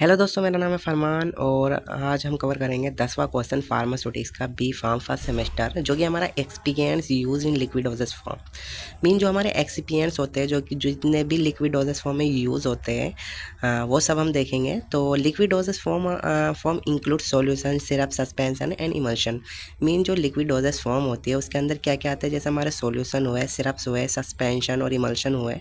Hello दोस्तों, मेरा नाम है फरमान और आज हम कवर करेंगे 10वां क्वेश्चन फार्मास्यूटिक्स का बी फार्म फर्स्ट सेमेस्टर, जो कि हमारा experience use in liquid dosage form. Mean जो हमारे एक्सपीरियंस होते हैं, जो कि जितने भी लिक्विड डोजेस फॉर्म में यूज़ होते हैं, वो सब हम देखेंगे। तो liquid dosage form include solution, syrup, suspension and emulsion. Mean जो लिक्विड डोजेस फॉर्म होती है उसके अंदर क्या क्या आता है, जैसे हमारे सॉल्यूशन हुए, सिरप्स हुए, सस्पेंशन और इमल्शन हुए।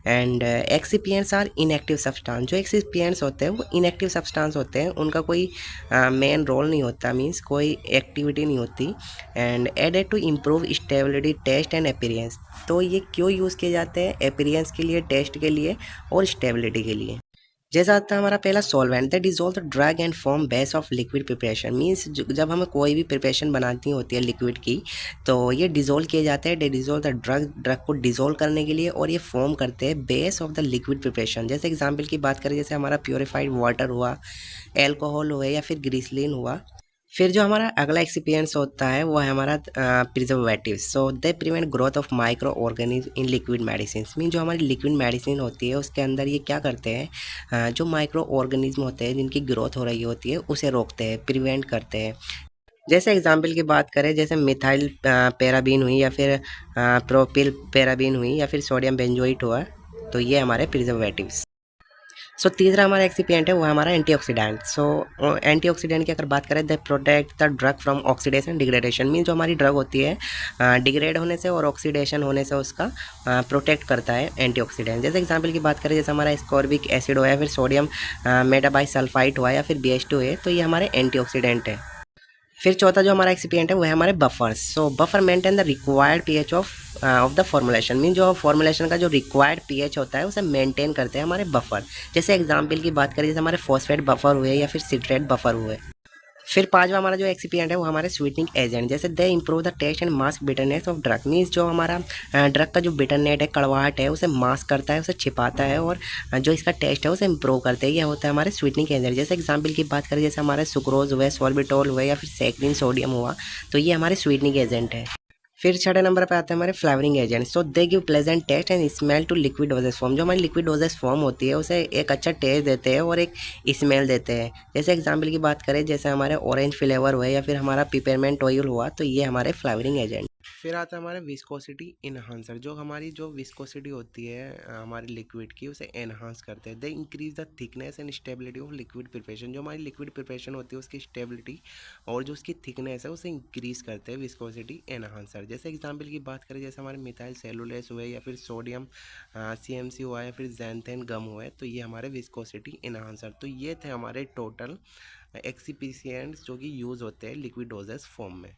And excipients are inactive substance. जो एक्सिपिएंट्स होते हैं वो इनएक्टिव सब्सटेंस होते हैं, उनका कोई मेन रोल नहीं होता, मीन्स कोई एक्टिविटी नहीं होती। And added to improve stability, taste and appearance. तो ये क्यों यूज़ किए जाते हैं? अपीयरेंस के लिए, टेस्ट के लिए और स्टेबिलिटी के लिए। जैसा आता है हमारा पहला solvent, that dissolve the drug and form base of liquid preparation. Means जब हमें कोई भी प्रिपरेशन बनानी होती है लिक्विड की, तो ये डिजोल्व किए जाते हैं। दे डिजोल्व द ड्रग को डिजोल्व करने के लिए, और ये फॉर्म करते हैं base of the liquid preparation. जैसे एग्जाम्पल की बात करें, जैसे हमारा प्योरीफाइड वाटर हुआ, एल्कोहल हुआ या फिर ग्रीसलिन हुआ। फिर जो हमारा अगला एक्सपीरियंस होता है वो है हमारा preservative. So they prevent growth of micro organism in liquid medicine. Mean जो हमारी लिक्विड मेडिसिन होती है उसके अंदर ये क्या करते हैं, जो माइक्रो ऑर्गेनिज्म होते हैं जिनकी ग्रोथ हो रही होती है उसे रोकते हैं, प्रिवेंट करते हैं। जैसे एग्जाम्पल की बात करें, जैसे मिथाइल पैराबीन हुई या फिर प्रोपिल पैराबीन हुई या फिर सोडियम बेंजोइट हुआ, तो ये हमारे प्रिजर्वेटिव्स। सो तीसरा हमारा एक्सिपिएंट है वो है हमारा एंटीऑक्सीडेंट। सो एंटीऑक्सीडेंट की अगर बात करें, the protect the drug from oxidation degradation. Mean जो हमारी ड्रग होती है डिग्रेड होने से और ऑक्सीडेशन होने से उसका प्रोटेक्ट करता है एंटीऑक्सीडेंट। जैसे एग्जांपल की बात करें, जैसे हमारा स्कॉर्बिक एसिड हुआ या फिर सोडियम मेटाबाइसल्फाइट हुआ या फिर BH2 है, तो ये हमारे एंटीऑक्सीडेंट है। फिर चौथा जो हमारा एक्सिपिएंट है वो है हमारे buffers. So buffer maintain the required pH of the formulation. Mean जो फॉर्मुलेशन का जो रिक्वायर्ड पीएच होता है उसे मेंटेन करते हैं हमारे बफर। जैसे एग्जांपल की बात करें, जैसे हमारे फॉस्फेट बफर हुए या फिर सिट्रेट बफर हुए। फिर पांचवा हमारा जो एक्सिपिएंट है वो हमारे स्वीटनिंग एजेंट। जैसे they improve the taste and mask bitterness of drug. Means जो हमारा ड्रग का जो बिटरनेट है, कड़वाहट है, उसे मास्क करता है, उसे छिपाता है, और जो इसका टेस्ट है उसे इंप्रूव करते हैं। यह होता है हमारे स्वीटनिंग एजेंट। जैसे एग्जाम्पल की बात करें, जैसे हमारे सुक्रोज हुए, सॉर्बिटोल हुए या फिर सैकरिन सोडियम हुआ, तो ये हमारे स्वीटनिंग एजेंट है। फिर छठे नंबर पे आते हैं हमारे flavouring agent. So they give pleasant taste and smell to liquid dosage form. जो हमारी लिक्विड डोजेस फॉर्म होती है उसे एक अच्छा टेस्ट देते हैं और एक स्मेल देते हैं। जैसे एग्जांपल की बात करें, जैसे हमारे ऑरेंज फ्लेवर हुए या फिर हमारा पिपरमेंट ऑयल हुआ, तो ये हमारे फ्लेवरिंग एजेंट। फिर आता है हमारा विस्कोसिटी इन्हांसर। जो हमारी जो विस्कोसिटी होती है हमारी लिक्विड की, उसे एनहांस करते हैं। They increase the thickness and stability of liquid preparation. जो हमारी लिक्विड प्रिपरेशन होती है उसकी स्टेबिलिटी और जो उसकी थिकनेस है उसे इंक्रीज करते हैं विस्कोसिटी एनहांसर। जैसे एग्जांपल की बात करें, जैसे हमारे मिथाइल सेलुलोज हुए या फिर सोडियम CMC हुआ या फिर जैंथेन गम हुए, तो ये हमारे विस्कोसिटी एनहांसर। तो ये थे हमारे टोटल एक्सिपिएंट्स जो कि यूज़ होते हैं लिक्विड डोजेस फॉर्म में।